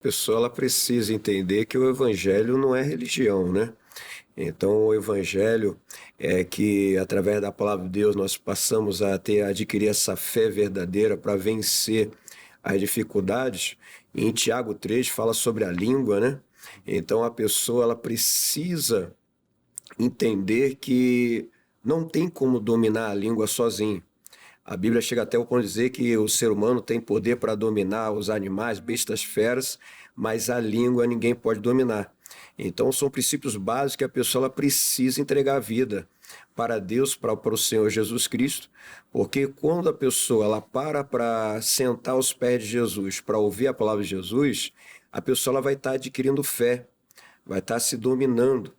A pessoa ela precisa entender que o evangelho não é religião, né? Então, o evangelho é que, através da palavra de Deus, nós passamos a adquirir essa fé verdadeira para vencer as dificuldades. E em Tiago 3 fala sobre a língua, né? Então, a pessoa ela precisa entender que não tem como dominar a língua sozinho. A Bíblia chega até o ponto de dizer que o ser humano tem poder para dominar os animais, bestas, feras, mas a língua ninguém pode dominar. Então são princípios básicos que a pessoa ela precisa entregar a vida para Deus, para o Senhor Jesus Cristo, porque quando a pessoa ela para sentar aos pés de Jesus, para ouvir a palavra de Jesus, a pessoa ela vai estar adquirindo fé, vai estar se dominando.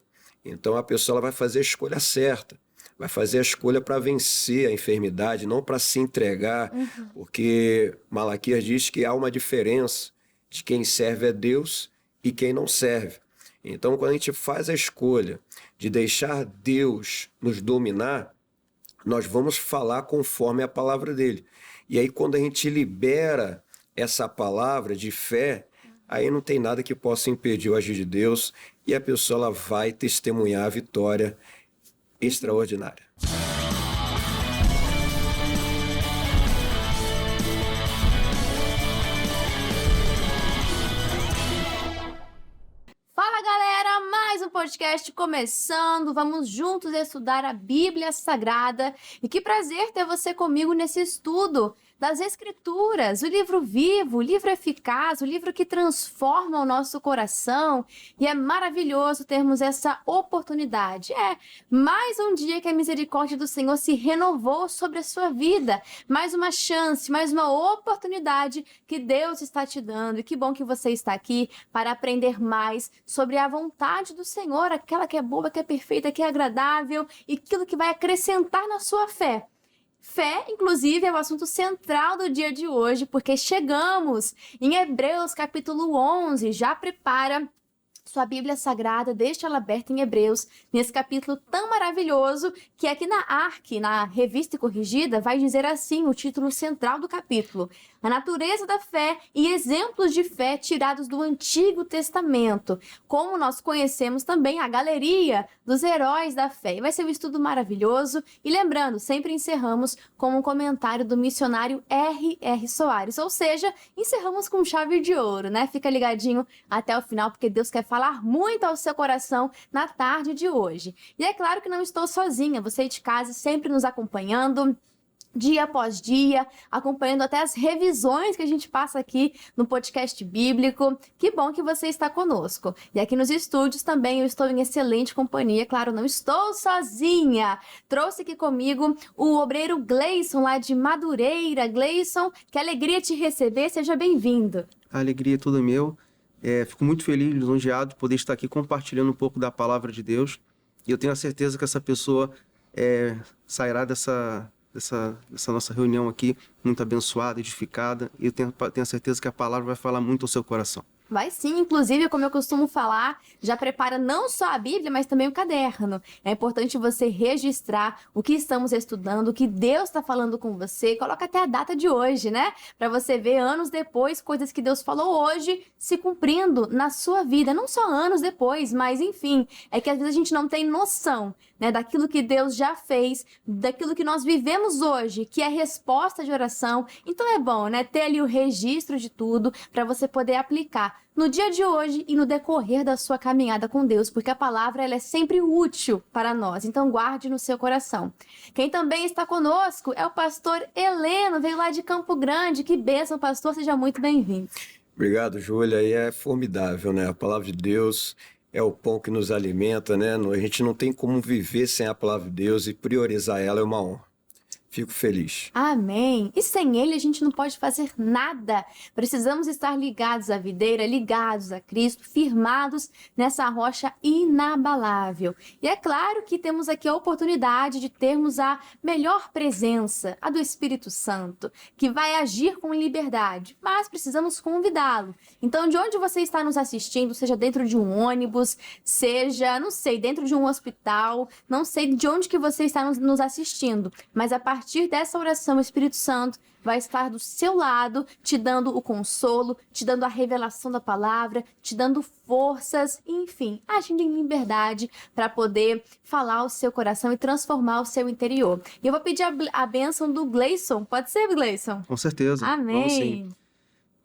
Então a pessoa ela vai fazer a escolha certa. Vai fazer a escolha para vencer a enfermidade, não para se entregar, porque Malaquias diz que há uma diferença de quem serve a Deus e quem não serve. Então, quando a gente faz a escolha de deixar Deus nos dominar, nós vamos falar conforme a palavra dele. E aí, quando a gente libera essa palavra de fé, aí não tem nada que possa impedir o agir de Deus e a pessoa ela vai testemunhar a vitória extraordinária. Fala galera, mais um podcast começando, vamos juntos estudar a Bíblia Sagrada e que prazer ter você comigo nesse estudo das Escrituras, o livro vivo, o livro eficaz, o livro que transforma o nosso coração e é maravilhoso termos essa oportunidade. É mais um dia que a misericórdia do Senhor se renovou sobre a sua vida, mais uma chance, mais uma oportunidade que Deus está te dando e que bom que você está aqui para aprender mais sobre a vontade do Senhor, aquela que é boa, que é perfeita, que é agradável e aquilo que vai acrescentar na sua fé. Fé, inclusive, é o assunto central do dia de hoje, porque chegamos em Hebreus capítulo 11. Já prepara sua Bíblia Sagrada, deixa ela aberta em Hebreus, nesse capítulo tão maravilhoso, que aqui na ARC, na Revista e Corrigida, vai dizer assim, o título central do capítulo: a natureza da fé e exemplos de fé tirados do Antigo Testamento, como nós conhecemos também a galeria dos heróis da fé. E vai ser um estudo maravilhoso, e lembrando, sempre encerramos com um comentário do missionário R.R. Soares, ou seja, encerramos com chave de ouro, né? Fica ligadinho até o final, porque Deus quer falar muito ao seu coração na tarde de hoje. E é claro que não estou sozinha, você de casa sempre nos acompanhando, dia após dia, acompanhando até as revisões que a gente passa aqui no podcast bíblico. Que bom que você está conosco. E aqui nos estúdios também eu estou em excelente companhia, claro, não estou sozinha. Trouxe aqui comigo o obreiro Gleison, lá de Madureira. Gleison, que alegria te receber, seja bem-vindo. A alegria é toda meu. Fico muito feliz, lisonjeado de poder estar aqui compartilhando um pouco da palavra de Deus. E eu tenho a certeza que essa pessoa sairá dessa nossa reunião aqui muito abençoada, edificada. E eu tenho a certeza que a palavra vai falar muito ao seu coração. Vai sim, inclusive, como eu costumo falar, já prepara não só a Bíblia, mas também o caderno. É importante você registrar o que estamos estudando, o que Deus está falando com você. Coloca até a data de hoje, né? Para você ver anos depois, coisas que Deus falou hoje se cumprindo na sua vida. Não só anos depois, mas enfim, é que às vezes a gente não tem noção, né, daquilo que Deus já fez, daquilo que nós vivemos hoje, que é resposta de oração. Então é bom, né, ter ali o registro de tudo para você poder aplicar no dia de hoje e no decorrer da sua caminhada com Deus, porque a palavra ela é sempre útil para nós, então guarde no seu coração. Quem também está conosco é o pastor Heleno, veio lá de Campo Grande. Que bênção, pastor, seja muito bem-vindo. Obrigado, Júlia, e é formidável, né? A palavra de Deus é o pão que nos alimenta, né? A gente não tem como viver sem a palavra de Deus e priorizar ela é uma honra. Fico feliz. Amém. E sem ele a gente não pode fazer nada. Precisamos estar ligados à videira, ligados a Cristo, firmados nessa rocha inabalável. E é claro que temos aqui a oportunidade de termos a melhor presença, a do Espírito Santo, que vai agir com liberdade, mas precisamos convidá-lo. Então, de onde você está nos assistindo, seja dentro de um ônibus, seja, não sei, dentro de um hospital, não sei de onde que você está nos assistindo, mas a partir partir dessa oração, o Espírito Santo vai estar do seu lado, te dando o consolo, te dando a revelação da palavra, te dando forças, enfim, agindo em liberdade para poder falar ao seu coração e transformar o seu interior. E eu vou pedir a bênção do Gleison. Pode ser, Gleison? Com certeza. Amém. Vamos sim.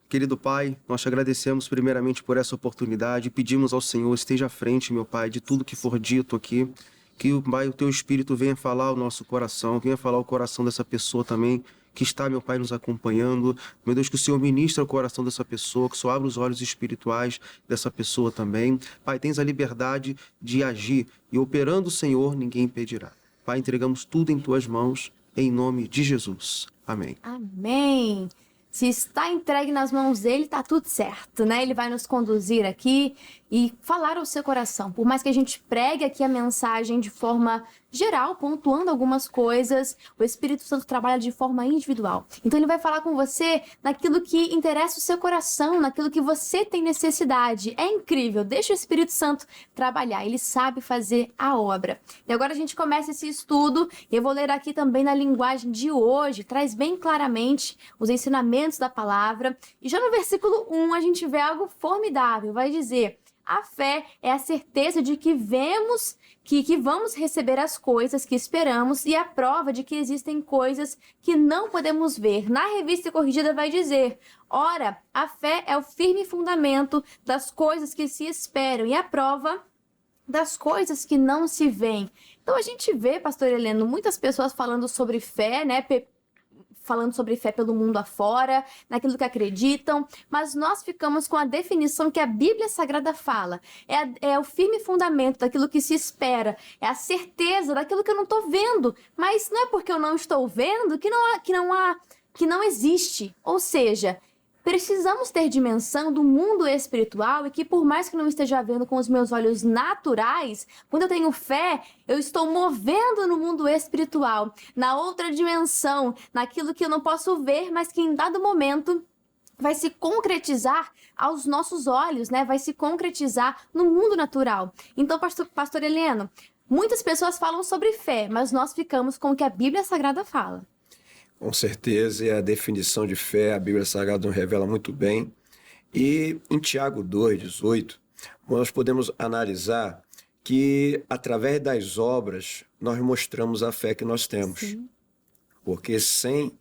Querido Pai, nós te agradecemos primeiramente por essa oportunidade e pedimos ao Senhor, esteja à frente, meu Pai, de tudo que for dito aqui, que, Pai, o Teu Espírito venha falar ao nosso coração, venha falar ao coração dessa pessoa também, que está, meu Pai, nos acompanhando. Meu Deus, que o Senhor ministre o coração dessa pessoa, que o Senhor abra os olhos espirituais dessa pessoa também. Pai, tens a liberdade de agir e operando o Senhor, ninguém impedirá. Pai, entregamos tudo em Tuas mãos, em nome de Jesus. Amém. Amém. Se está entregue nas mãos dele, está tudo certo, né? Ele vai nos conduzir aqui e falar ao seu coração. Por mais que a gente pregue aqui a mensagem de forma geral, pontuando algumas coisas, o Espírito Santo trabalha de forma individual. Então ele vai falar com você naquilo que interessa o seu coração, naquilo que você tem necessidade. É incrível, deixa o Espírito Santo trabalhar, ele sabe fazer a obra. E agora a gente começa esse estudo, e eu vou ler aqui também na linguagem de hoje, traz bem claramente os ensinamentos da palavra. E já no versículo 1 a gente vê algo formidável, vai dizer: a fé é a certeza de que vamos receber as coisas que esperamos e a prova de que existem coisas que não podemos ver. Na Revista Corrigida vai dizer: ora, a fé é o firme fundamento das coisas que se esperam e a prova das coisas que não se veem. Então a gente vê, pastor Heleno, muitas pessoas falando sobre fé, né? Falando sobre fé pelo mundo afora, naquilo que acreditam, mas nós ficamos com a definição que a Bíblia Sagrada fala. É o firme fundamento daquilo que se espera, é a certeza daquilo que eu não estou vendo, mas não é porque eu não estou vendo que não existe. Ou seja, precisamos ter dimensão do mundo espiritual e que, por mais que não esteja vendo com os meus olhos naturais, quando eu tenho fé, eu estou movendo no mundo espiritual, na outra dimensão, naquilo que eu não posso ver, mas que em dado momento vai se concretizar aos nossos olhos, né? Vai se concretizar no mundo natural. Então, pastor Heleno, muitas pessoas falam sobre fé, mas nós ficamos com o que a Bíblia Sagrada fala. Com certeza, e a definição de fé, a Bíblia Sagrada nos revela muito bem. E em Tiago 2,18, nós podemos analisar que, através das obras, nós mostramos a fé que nós temos. Sim. Porque sem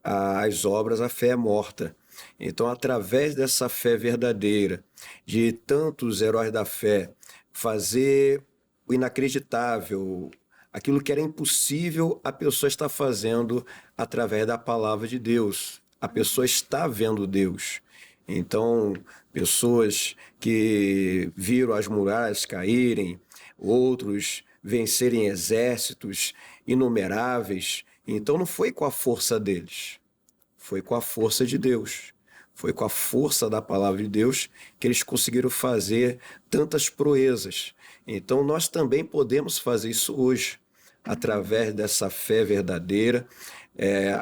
as obras, a fé é morta. Então, através dessa fé verdadeira, de tantos heróis da fé, fazer o inacreditável, aquilo que era impossível, a pessoa está fazendo através da palavra de Deus. A pessoa está vendo Deus. Então, pessoas que viram as muralhas caírem, outros vencerem exércitos inumeráveis. Então, não foi com a força deles, foi com a força de Deus. Foi com a força da palavra de Deus que eles conseguiram fazer tantas proezas. Então, nós também podemos fazer isso hoje, através dessa fé verdadeira,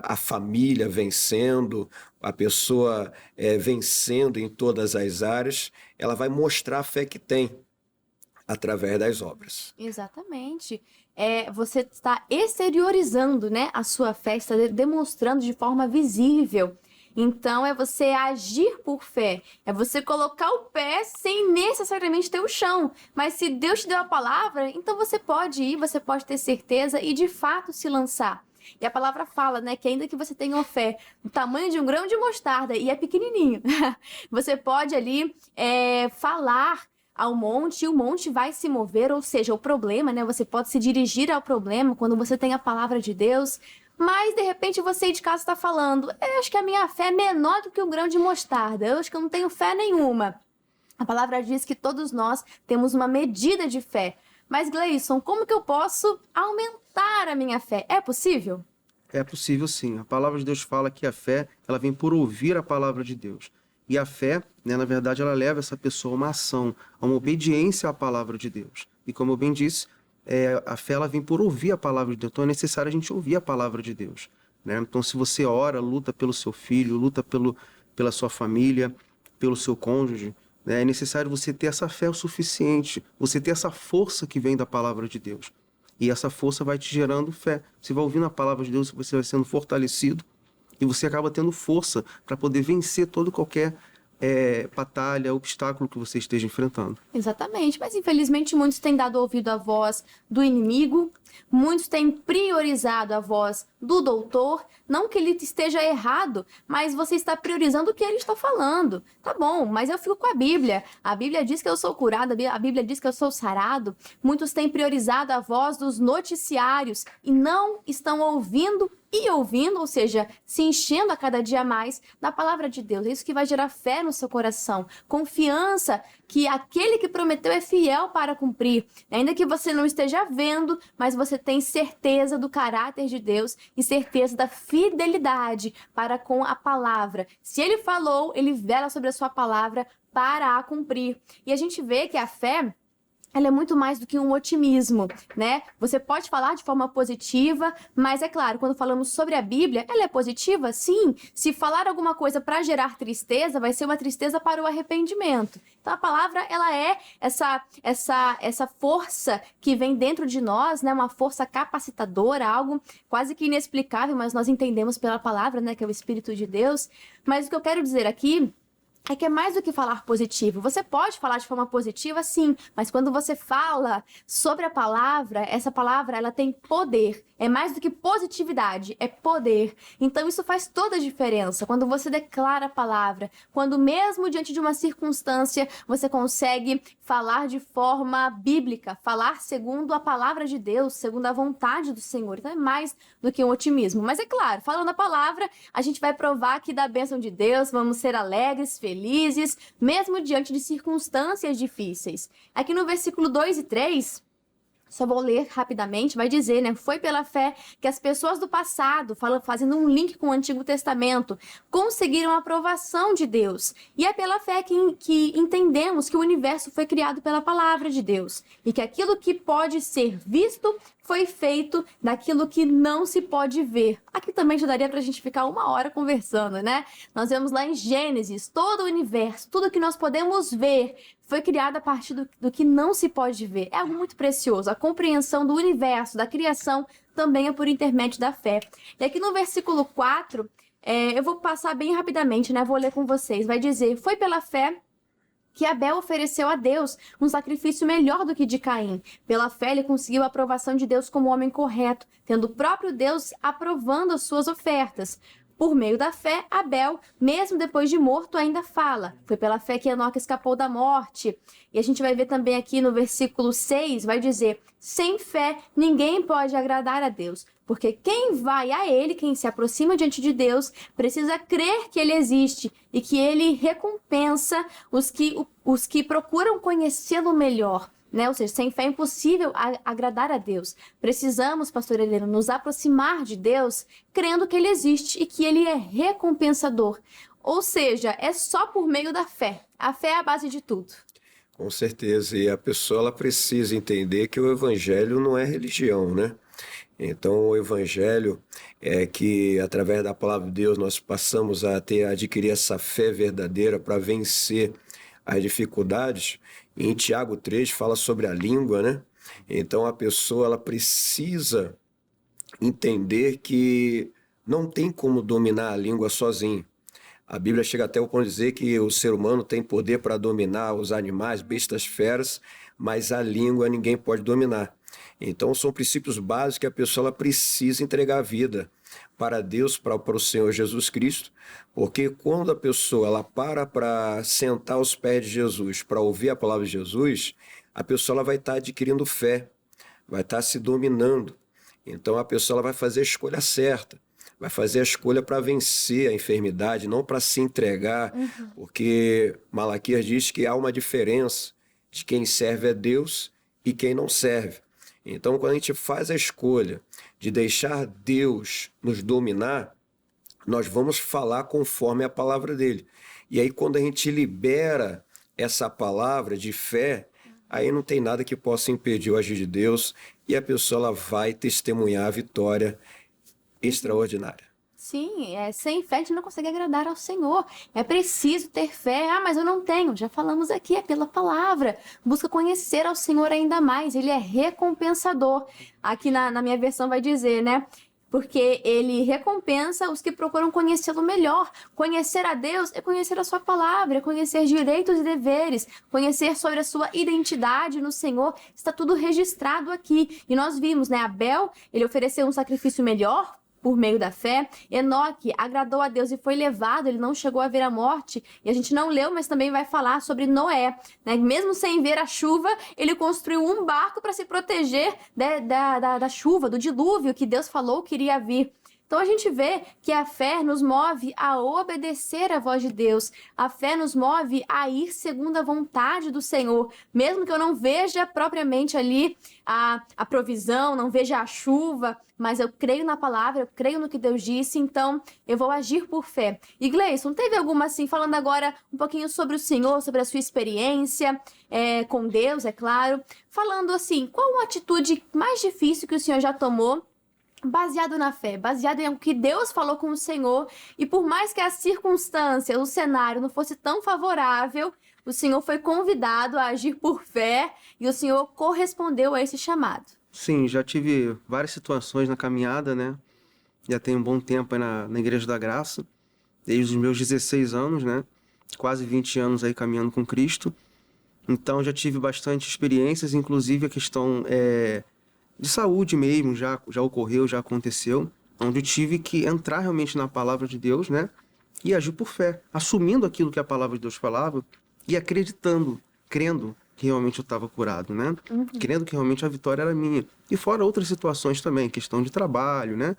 a família vencendo, a pessoa vencendo em todas as áreas, ela vai mostrar a fé que tem, através das obras. Exatamente. Você está exteriorizando, né, a sua fé, está demonstrando de forma visível. Então, é você agir por fé, é você colocar o pé sem necessariamente ter o chão. Mas se Deus te deu a palavra, então você pode ir, você pode ter certeza e de fato se lançar. E a palavra fala, né, que ainda que você tenha uma fé do tamanho de um grão de mostarda e é pequenininho, você pode ali falar ao monte e o monte vai se mover, ou seja, o problema, né, você pode se dirigir ao problema quando você tem a palavra de Deus. Mas, de repente, você aí de casa está falando: eu acho que a minha fé é menor do que um grão de mostarda, eu acho que eu não tenho fé nenhuma. A palavra diz que todos nós temos uma medida de fé. Mas, Gleison, como que eu posso aumentar a minha fé? É possível? É possível, sim. A palavra de Deus fala que a fé, ela vem por ouvir a palavra de Deus. E a fé, né, na verdade, ela leva essa pessoa a uma ação, a uma obediência à palavra de Deus. E como eu bem disse, a fé ela vem por ouvir a palavra de Deus. Então é necessário a gente ouvir a palavra de Deus, né? Então, se você ora, luta pelo seu filho, luta pela sua família, pelo seu cônjuge, né? É necessário você ter essa fé o suficiente, você ter essa força que vem da palavra de Deus. E essa força vai te gerando fé. Você vai ouvindo a palavra de Deus, você vai sendo fortalecido e você acaba tendo força para poder vencer todo qualquer batalha, obstáculo que você esteja enfrentando. Exatamente, mas infelizmente muitos têm dado ouvido à voz do inimigo, muitos têm priorizado a voz do doutor, não que ele esteja errado, mas você está priorizando o que ele está falando. Tá bom, mas eu fico com a Bíblia diz que eu sou curado, a Bíblia diz que eu sou sarado. Muitos têm priorizado a voz dos noticiários e não estão ouvindo, ou seja, se enchendo a cada dia mais da palavra de Deus. É isso que vai gerar fé no seu coração, confiança que aquele que prometeu é fiel para cumprir. Ainda que você não esteja vendo, mas você tem certeza do caráter de Deus e certeza da fidelidade para com a palavra. Se ele falou, ele vela sobre a sua palavra para a cumprir. E a gente vê que a fé, ela é muito mais do que um otimismo, né? Você pode falar de forma positiva, mas é claro, quando falamos sobre a Bíblia, ela é positiva? Sim. Se falar alguma coisa para gerar tristeza, vai ser uma tristeza para o arrependimento. Então a palavra, ela é essa força que vem dentro de nós, né? Uma força capacitadora, algo quase que inexplicável, mas nós entendemos pela palavra, né? Que é o Espírito de Deus. Mas o que eu quero dizer aqui é que é mais do que falar positivo. Você pode falar de forma positiva, sim, mas quando você fala sobre a palavra, essa palavra, ela tem poder. É mais do que positividade, é poder. Então isso faz toda a diferença. Quando você declara a palavra, quando mesmo diante de uma circunstância, você consegue falar de forma bíblica, falar segundo a palavra de Deus, segundo a vontade do Senhor. Então é mais do que um otimismo. Mas é claro, falando a palavra, a gente vai provar que da bênção de Deus, vamos ser alegres, felizes, mesmo diante de circunstâncias difíceis. Aqui no versículo 2 e 3... só vou ler rapidamente, vai dizer, né? Foi pela fé que as pessoas do passado, fazendo um link com o Antigo Testamento, conseguiram a aprovação de Deus. E é pela fé que entendemos que o universo foi criado pela palavra de Deus. E que aquilo que pode ser visto foi feito daquilo que não se pode ver. Aqui também já daria pra gente ficar 1 hora conversando, né? Nós vemos lá em Gênesis, todo o universo, tudo que nós podemos ver foi criado a partir do que não se pode ver. É algo muito precioso. A compreensão do universo, da criação, também é por intermédio da fé. E aqui no versículo 4, eu vou passar bem rapidamente, né? Vou ler com vocês. Vai dizer, foi pela fé que Abel ofereceu a Deus um sacrifício melhor do que de Caim. Pela fé, ele conseguiu a aprovação de Deus como homem correto, tendo o próprio Deus aprovando as suas ofertas. Por meio da fé, Abel, mesmo depois de morto, ainda fala. Foi pela fé que Enoque escapou da morte. E a gente vai ver também aqui no versículo 6, vai dizer, sem fé, ninguém pode agradar a Deus. Porque quem vai a ele, quem se aproxima diante de Deus, precisa crer que ele existe e que ele recompensa os que procuram conhecê-lo melhor. Né? Ou seja, sem fé é impossível agradar a Deus. Precisamos, pastor Helena, nos aproximar de Deus crendo que ele existe e que ele é recompensador. Ou seja, é só por meio da fé. A fé é a base de tudo. Com certeza. E a pessoa ela precisa entender que o evangelho não é religião, né? Então, o evangelho é que, através da palavra de Deus, nós passamos a adquirir essa fé verdadeira para vencer as dificuldades. Em Tiago 3 fala sobre a língua, né? Então, a pessoa ela precisa entender que não tem como dominar a língua sozinho. A Bíblia chega até o ponto de dizer que o ser humano tem poder para dominar os animais, bestas, feras, mas a língua ninguém pode dominar. Então, são princípios básicos que a pessoa ela precisa entregar a vida para Deus, para o Senhor Jesus Cristo, porque quando a pessoa ela para sentar aos pés de Jesus, para ouvir a palavra de Jesus, a pessoa ela vai estar adquirindo fé, vai estar se dominando. Então, a pessoa ela vai fazer a escolha certa, vai fazer a escolha para vencer a enfermidade, não para se entregar, porque Malaquias diz que há uma diferença de quem serve a Deus e quem não serve. Então, quando a gente faz a escolha de deixar Deus nos dominar, nós vamos falar conforme a palavra dele. E aí, quando a gente libera essa palavra de fé, aí não tem nada que possa impedir o agir de Deus e a pessoa ela vai testemunhar a vitória extraordinária. Sim, sem fé a gente não consegue agradar ao Senhor. É preciso ter fé. Ah, mas eu não tenho. Já falamos aqui, é pela palavra. Busca conhecer ao Senhor ainda mais. Ele é recompensador. Aqui na minha versão vai dizer, né? Porque ele recompensa os que procuram conhecê-lo melhor. Conhecer a Deus é conhecer a sua palavra, é conhecer direitos e deveres, conhecer sobre a sua identidade no Senhor. Está tudo registrado aqui. E nós vimos, né? Abel, ele ofereceu um sacrifício melhor por meio da fé. Enoque agradou a Deus e foi levado, ele não chegou a ver a morte. E a gente não leu, mas também vai falar sobre Noé, né? Mesmo sem ver a chuva, ele construiu um barco para se proteger da chuva, do dilúvio que Deus falou que iria vir. Então a gente vê que a fé nos move a obedecer à voz de Deus. A fé nos move a ir segundo a vontade do Senhor. Mesmo que eu não veja propriamente ali a provisão, não veja a chuva, mas eu creio na palavra, eu creio no que Deus disse, então eu vou agir por fé. E Gleison, teve alguma assim, falando agora um pouquinho sobre o Senhor, sobre a sua experiência com Deus, é claro. Falando assim, qual a atitude mais difícil que o Senhor já tomou baseado na fé, baseado em o que Deus falou com o Senhor, e por mais que a circunstância, o cenário não fosse tão favorável, o Senhor foi convidado a agir por fé e o Senhor correspondeu a esse chamado. Sim, já tive várias situações na caminhada, né? Já tenho um bom tempo aí na Igreja da Graça, desde os meus 16 anos, né? Quase 20 anos aí caminhando com Cristo. Então já tive bastante experiências, inclusive a questão de saúde mesmo, já ocorreu, já aconteceu, onde eu tive que entrar realmente na palavra de Deus, né? E agir por fé, assumindo aquilo que a palavra de Deus falava e acreditando, crendo que realmente eu estava curado, né? Crendo que realmente a vitória era minha. E fora outras situações também, questão de trabalho, né?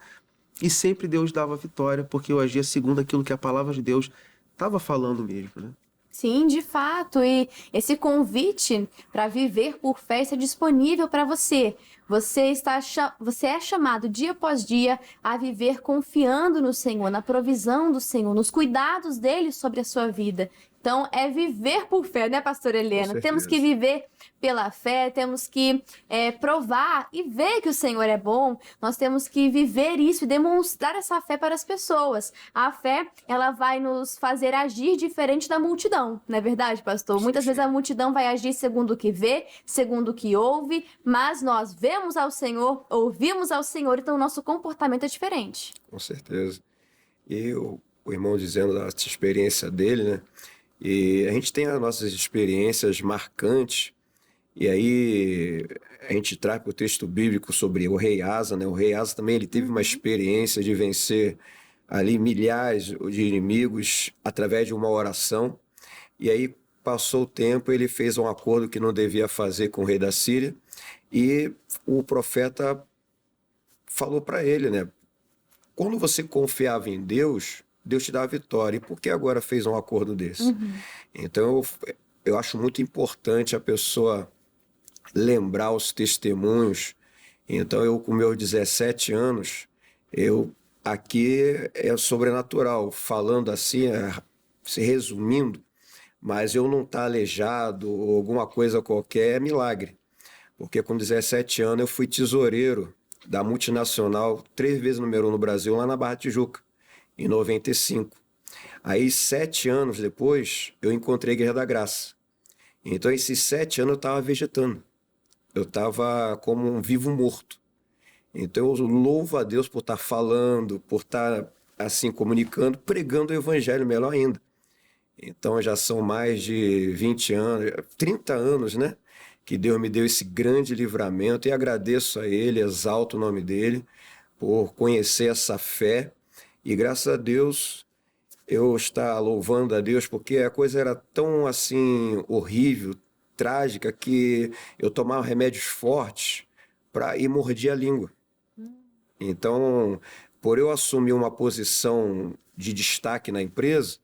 E sempre Deus dava a vitória, porque eu agia segundo aquilo que a palavra de Deus estava falando mesmo, né? Sim, de fato, e esse convite para viver por fé está disponível para você. Você é chamado dia após dia a viver confiando no Senhor, na provisão do Senhor, nos cuidados dele sobre a sua vida. Então, é viver por fé, né, pastora Helena? Temos que viver pela fé, temos que provar e ver que o Senhor é bom. Nós temos que viver isso e demonstrar essa fé para as pessoas. A fé, ela vai nos fazer agir diferente da multidão, não é verdade, pastor? Muitas vezes a multidão vai agir segundo o que vê, segundo o que ouve, mas nós vemos ao Senhor, ouvimos ao Senhor, então o nosso comportamento é diferente. Com certeza. E o irmão dizendo da experiência dele, né? E a gente tem as nossas experiências marcantes, e aí a gente traz para o texto bíblico sobre o rei Asa, né? O rei Asa também ele teve uma experiência de vencer ali milhares de inimigos através de uma oração, e aí passou o tempo, ele fez um acordo que não devia fazer com o rei da Síria, e o profeta falou para ele, né? Quando você confiava em Deus, Deus te dá a vitória. E por que agora fez um acordo desse? Então, eu acho muito importante a pessoa lembrar os testemunhos. Então, eu com meus 17 anos, aqui é sobrenatural, falando assim, se resumindo, mas eu não estar aleijado ou alguma coisa qualquer é milagre. Porque com 17 anos eu fui tesoureiro da multinacional, 3 vezes número 1 no Brasil, lá na Barra da Tijuca, em 95. Aí, 7 anos depois, eu encontrei a Igreja da Graça. Então, esses 7 anos eu estava vegetando. Eu estava como um vivo morto. Então, eu louvo a Deus por estar falando, por estar, assim, comunicando, pregando o Evangelho, melhor ainda. Então, já são mais de 20 anos, 30 anos, né? Que Deus me deu esse grande livramento e agradeço a Ele, exalto o nome dEle, por conhecer essa fé. E graças a Deus, eu estou louvando a Deus, porque a coisa era tão assim horrível, trágica, que eu tomava remédios fortes e mordia a língua. Então, por eu assumir uma posição de destaque na empresa,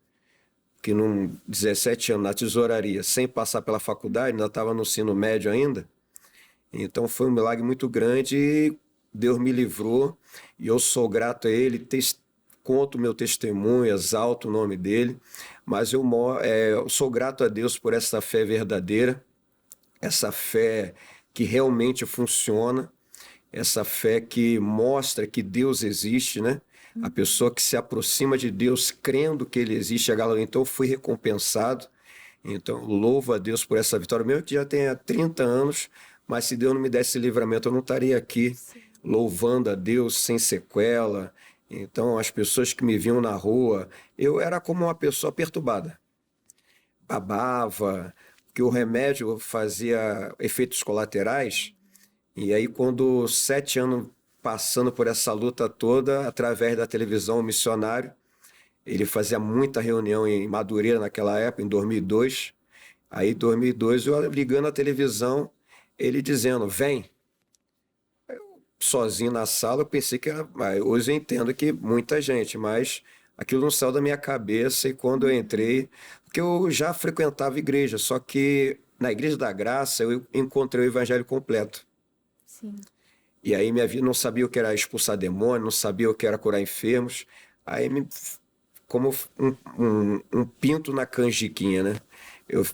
que num 17 anos na tesouraria, sem passar pela faculdade, ainda estava no ensino médio ainda, então foi um milagre muito grande e Deus me livrou e eu sou grato a Ele, conto meu testemunho, exalto o nome dEle, mas eu sou grato a Deus por essa fé verdadeira, essa fé que realmente funciona, essa fé que mostra que Deus existe, né? A pessoa que se aproxima de Deus crendo que Ele existe, então eu fui recompensado. Então, louvo a Deus por essa vitória, mesmo que já tenha 30 anos, mas se Deus não me desse livramento, eu não estaria aqui louvando a Deus sem sequela. Então, as pessoas que me viam na rua, eu era como uma pessoa perturbada. Babava, que o remédio fazia efeitos colaterais. E aí, quando 7 anos passando por essa luta toda, através da televisão, o missionário, ele fazia muita reunião em Madureira naquela época, em 2002. Aí, em 2002, eu ligando a televisão, ele dizendo, vem. Eu, sozinho na sala, eu pensei que era... Hoje eu entendo que muita gente, mas aquilo não saiu da minha cabeça. E quando eu entrei... Porque eu já frequentava igreja, só que na Igreja da Graça eu encontrei o evangelho completo. Sim. E aí minha vida não sabia o que era expulsar demônio, não sabia o que era curar enfermos. Aí como um pinto na canjiquinha, né? Eu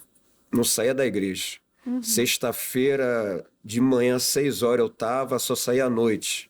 não saía da igreja. Sexta-feira de manhã, 6 horas eu tava, só saía à noite.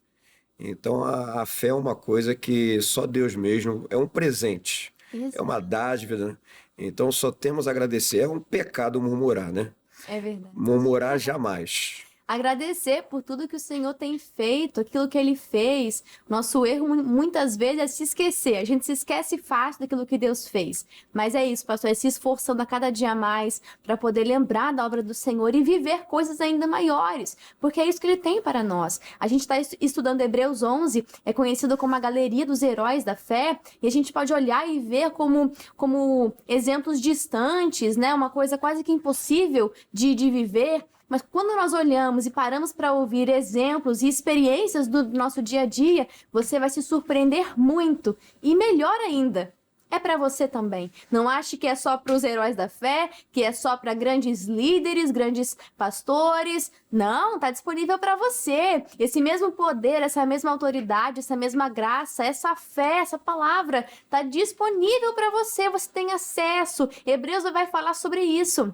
Então a fé é uma coisa que só Deus mesmo, é um presente, é uma dádiva, né? Então só temos a agradecer. É um pecado murmurar, né? É verdade. Murmurar jamais. Agradecer por tudo que o Senhor tem feito, aquilo que Ele fez. Nosso erro muitas vezes é se esquecer. A gente se esquece fácil daquilo que Deus fez. Mas é isso, pastor, é se esforçando a cada dia mais para poder lembrar da obra do Senhor e viver coisas ainda maiores, porque é isso que Ele tem para nós. A gente está estudando Hebreus 11, é conhecido como a galeria dos heróis da fé, e a gente pode olhar e ver como exemplos distantes, né? Uma coisa quase que impossível de viver. Mas quando nós olhamos e paramos para ouvir exemplos e experiências do nosso dia a dia, você vai se surpreender muito. E melhor ainda, é para você também. Não ache que é só para os heróis da fé, que é só para grandes líderes, grandes pastores. Não, está disponível para você. Esse mesmo poder, essa mesma autoridade, essa mesma graça, essa fé, essa palavra está disponível para você. Você tem acesso. Hebreus vai falar sobre isso.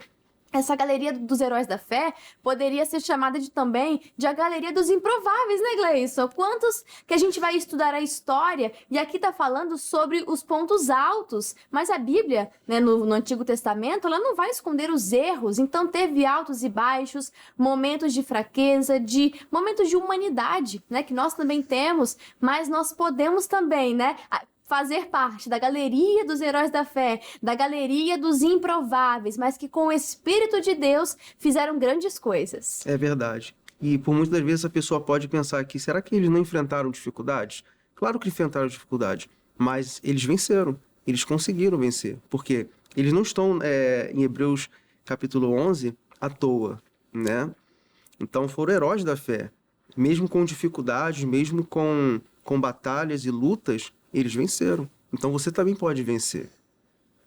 Essa galeria dos heróis da fé poderia ser chamada também de a galeria dos improváveis, né, Gleison? Quantos que a gente vai estudar a história e aqui tá falando sobre os pontos altos, mas a Bíblia, né, no Antigo Testamento, ela não vai esconder os erros, então teve altos e baixos, momentos de fraqueza, momentos de humanidade, né, que nós também temos, mas nós podemos também, né, fazer parte da galeria dos heróis da fé, da galeria dos improváveis, mas que com o Espírito de Deus fizeram grandes coisas. É verdade. E por muitas das vezes a pessoa pode pensar aqui, será que eles não enfrentaram dificuldades? Claro que enfrentaram dificuldades, mas eles venceram, eles conseguiram vencer, porque eles não estão em Hebreus capítulo 11 à toa, né? Então foram heróis da fé, mesmo com dificuldades, mesmo com batalhas e lutas, eles venceram. Então você também pode vencer.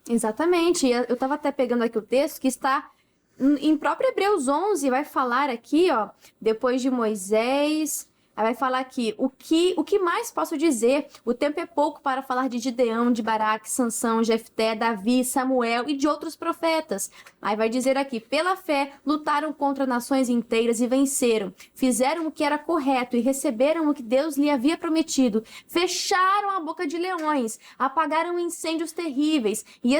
Exatamente. Eu estava até pegando aqui o texto que está em próprio Hebreus 11, vai falar aqui, ó, depois de Moisés, vai falar aqui, o que mais posso dizer? O tempo é pouco para falar de Gideão, de Baraque, Sansão, Jefté, Davi, Samuel e de outros profetas. Aí vai dizer aqui, pela fé, lutaram contra nações inteiras e venceram. Fizeram o que era correto e receberam o que Deus lhe havia prometido. Fecharam a boca de leões, apagaram incêndios terríveis e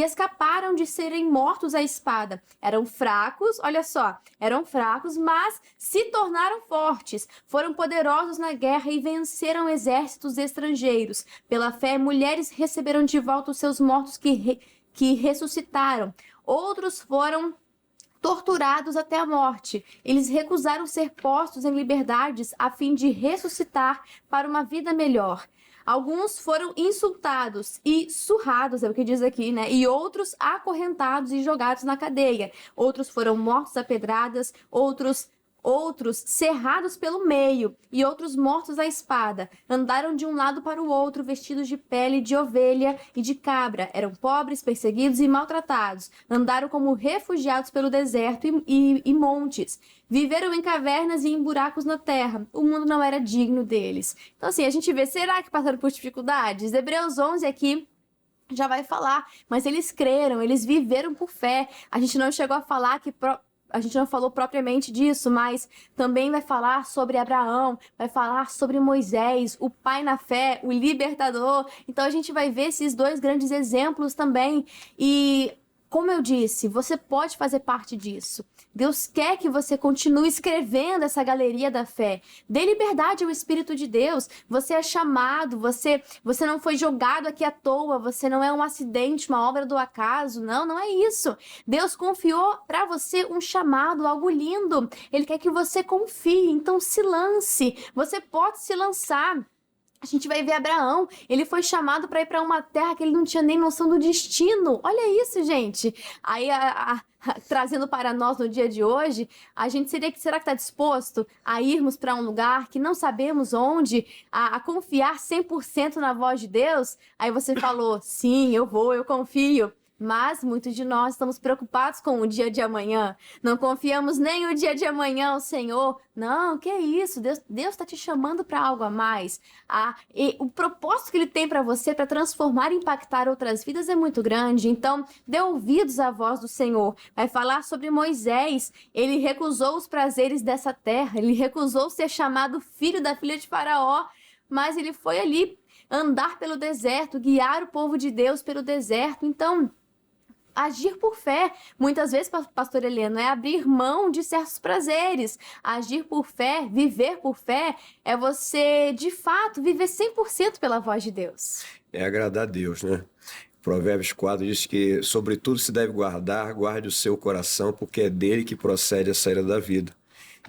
escaparam de serem mortos à espada. Eram fracos, olha só, eram fracos, mas se tornaram fortes. Foram poderosos na guerra e venceram exércitos estrangeiros. Pela fé, mulheres receberam de volta os seus mortos que ressuscitaram. Outros foram torturados até a morte. Eles recusaram ser postos em liberdades a fim de ressuscitar para uma vida melhor. Alguns foram insultados e surrados, é o que diz aqui, né? E outros acorrentados e jogados na cadeia. Outros foram mortos a pedradas, outros cerrados pelo meio e outros mortos à espada. Andaram de um lado para o outro vestidos de pele de ovelha e de cabra. Eram pobres, perseguidos e maltratados. Andaram como refugiados pelo deserto e montes. Viveram em cavernas e em buracos na terra. O mundo não era digno deles. Então assim, a gente vê, será que passaram por dificuldades? Hebreus 11 aqui já vai falar, mas eles creram, eles viveram por fé. A gente não chegou a falar que a gente não falou propriamente disso, mas também vai falar sobre Abraão, vai falar sobre Moisés, o pai na fé, o libertador. Então a gente vai ver esses dois grandes exemplos também. E como eu disse, você pode fazer parte disso. Deus quer que você continue escrevendo essa galeria da fé. Dê liberdade ao Espírito de Deus. Você é chamado, você não foi jogado aqui à toa, você não é um acidente, uma obra do acaso. Não, não é isso. Deus confiou para você um chamado, algo lindo. Ele quer que você confie, então se lance. Você pode se lançar. A gente vai ver Abraão, ele foi chamado para ir para uma terra que ele não tinha nem noção do destino. Olha isso, gente. Aí, trazendo para nós no dia de hoje, a gente será que está disposto a irmos para um lugar que não sabemos onde, a confiar 100% na voz de Deus? Aí você falou, sim, eu vou, eu confio. Mas muitos de nós estamos preocupados com o dia de amanhã. Não confiamos nem o dia de amanhã ao Senhor. Não, que isso? Deus está te chamando para algo a mais. E o propósito que Ele tem para você, para transformar e impactar outras vidas, é muito grande. Então, dê ouvidos à voz do Senhor. Vai falar sobre Moisés. Ele recusou os prazeres dessa terra. Ele recusou ser chamado filho da filha de Faraó. Mas ele foi ali andar pelo deserto, guiar o povo de Deus pelo deserto. Então, agir por fé, muitas vezes, pastor Heleno, é abrir mão de certos prazeres. Agir por fé, viver por fé, é você, de fato, viver 100% pela voz de Deus. É agradar a Deus, né? Provérbios 4 diz que, sobretudo, se deve guardar, guarde o seu coração, porque é dele que procede a saída da vida.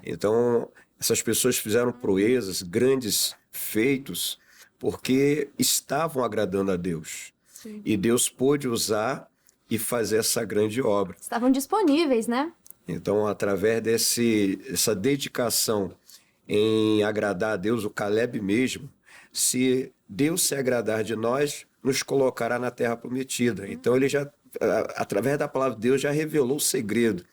Então, essas pessoas fizeram proezas, grandes feitos, porque estavam agradando a Deus. Sim. E Deus pôde usar e fazer essa grande obra. Estavam disponíveis, né? Então, através dessa dedicação em agradar a Deus, o Caleb mesmo, se Deus se agradar de nós, nos colocará na terra prometida. Então, ele já, através da palavra de Deus, já revelou o segredo.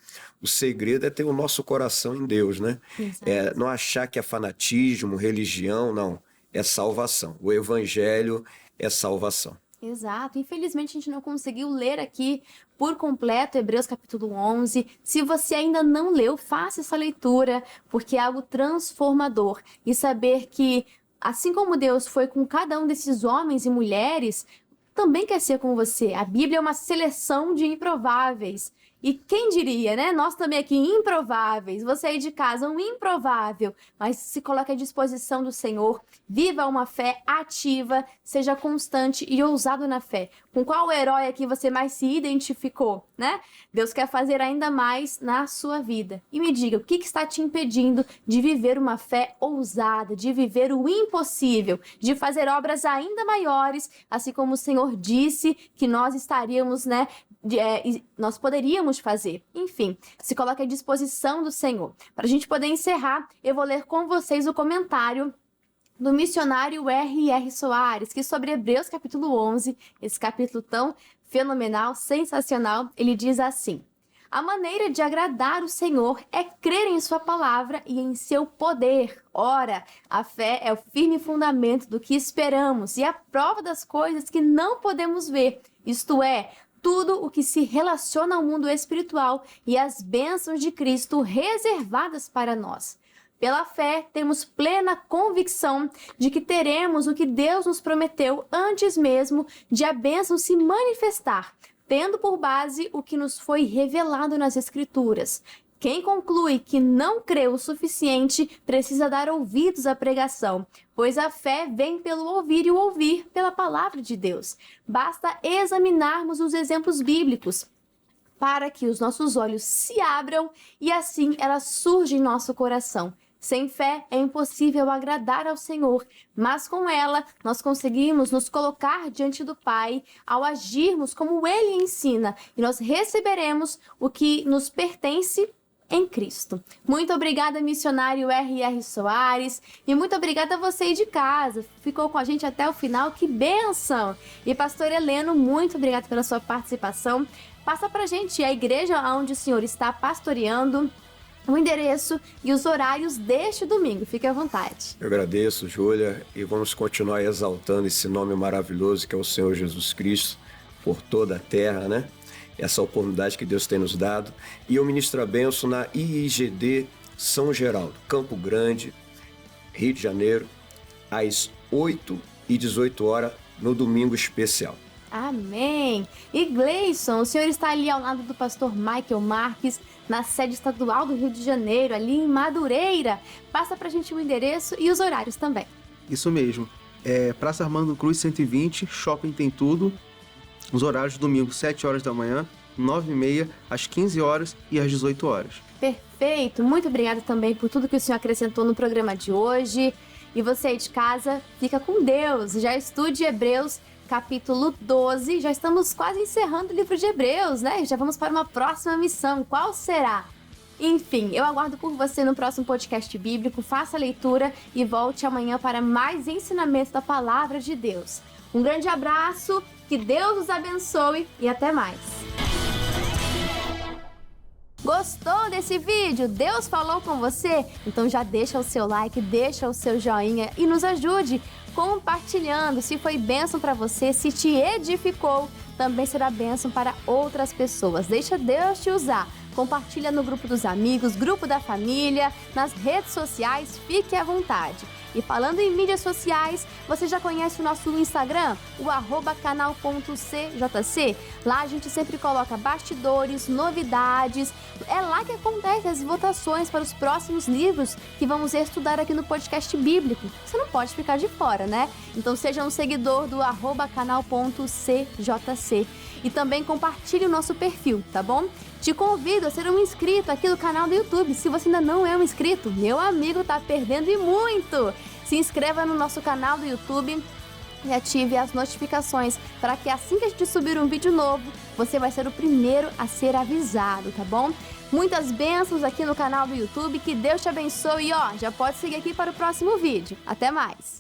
O segredo é ter o nosso coração em Deus, né? É não achar que é fanatismo, religião, não. É salvação. O evangelho é salvação. Exato. Infelizmente, a gente não conseguiu ler aqui por completo Hebreus capítulo 11. Se você ainda não leu, faça essa leitura, porque é algo transformador. E saber que, assim como Deus foi com cada um desses homens e mulheres, também quer ser com você. A Bíblia é uma seleção de improváveis. E quem diria, né? Nós também aqui, improváveis. Você aí de casa, um improvável. Mas se coloque à disposição do Senhor. Viva uma fé ativa. Seja constante e ousado na fé. Com qual herói aqui você mais se identificou, né? Deus quer fazer ainda mais na sua vida. E me diga, o que está te impedindo de viver uma fé ousada, de viver o impossível, de fazer obras ainda maiores, assim como o Senhor disse que nós estaríamos, né? Nós poderíamos fazer. Enfim, se coloque à disposição do Senhor. Para a gente poder encerrar, eu vou ler com vocês o comentário do missionário R.R. Soares, que sobre Hebreus capítulo 11, esse capítulo tão fenomenal, sensacional, ele diz assim: a maneira de agradar o Senhor é crer em sua palavra e em seu poder. Ora, a fé é o firme fundamento do que esperamos e a prova das coisas que não podemos ver, isto é, tudo o que se relaciona ao mundo espiritual e as bênçãos de Cristo reservadas para nós. Pela fé, temos plena convicção de que teremos o que Deus nos prometeu antes mesmo de a bênção se manifestar, tendo por base o que nos foi revelado nas Escrituras. Quem conclui que não crê o suficiente precisa dar ouvidos à pregação, pois a fé vem pelo ouvir e o ouvir pela palavra de Deus. Basta examinarmos os exemplos bíblicos para que os nossos olhos se abram e assim ela surge em nosso coração. Sem fé é impossível agradar ao Senhor, mas com ela nós conseguimos nos colocar diante do Pai ao agirmos como Ele ensina e nós receberemos o que nos pertence em Cristo. Muito obrigada, missionário R.R. Soares, e muito obrigada a você aí de casa. Ficou com a gente até o final, que bênção! E pastor Heleno, muito obrigada pela sua participação. Passa pra gente a igreja onde o senhor está pastoreando, o endereço e os horários deste domingo. Fique à vontade. Eu agradeço, Júlia, e vamos continuar exaltando esse nome maravilhoso que é o Senhor Jesus Cristo por toda a terra, né? essa oportunidade que Deus tem nos dado. E eu ministro a bênção na IIGD São Geraldo, Campo Grande, Rio de Janeiro, às 8 e 18 horas, no domingo especial. Amém! E Gleison, o senhor está ali ao lado do pastor Michael Marques, na sede estadual do Rio de Janeiro, ali em Madureira. Passa pra gente o endereço e os horários também. Isso mesmo. Praça Armando Cruz 120, Shopping Tem Tudo. Os horários domingo, 7 horas da manhã, 9h30, às 15 horas e às 18 horas. Perfeito! Muito obrigada também por tudo que o senhor acrescentou no programa de hoje. E você aí de casa, fica com Deus. Já estude Hebreus, capítulo 12. Já estamos quase encerrando o livro de Hebreus, né? Já vamos para uma próxima missão. Qual será? Enfim, eu aguardo por você no próximo podcast bíblico. Faça a leitura e volte amanhã para mais ensinamentos da palavra de Deus. Um grande abraço, que Deus os abençoe e até mais. Gostou desse vídeo? Deus falou com você? Então já deixa o seu like, deixa o seu joinha e nos ajude compartilhando. Se foi bênção para você, se te edificou, também será bênção para outras pessoas. Deixa Deus te usar. Compartilha no grupo dos amigos, grupo da família, nas redes sociais, fique à vontade. E falando em mídias sociais, você já conhece o nosso Instagram? O @canal.cjc. Lá a gente sempre coloca bastidores, novidades. É lá que acontecem as votações para os próximos livros que vamos estudar aqui no podcast bíblico. Você não pode ficar de fora, né? Então seja um seguidor do @canal.cjc. E também compartilhe o nosso perfil, tá bom? Te convido a ser um inscrito aqui do canal do YouTube. Se você ainda não é um inscrito, meu amigo, tá perdendo e muito! Se inscreva no nosso canal do YouTube e ative as notificações para que assim que a gente subir um vídeo novo, você vai ser o primeiro a ser avisado, tá bom? Muitas bênçãos aqui no canal do YouTube, que Deus te abençoe e já pode seguir aqui para o próximo vídeo. Até mais!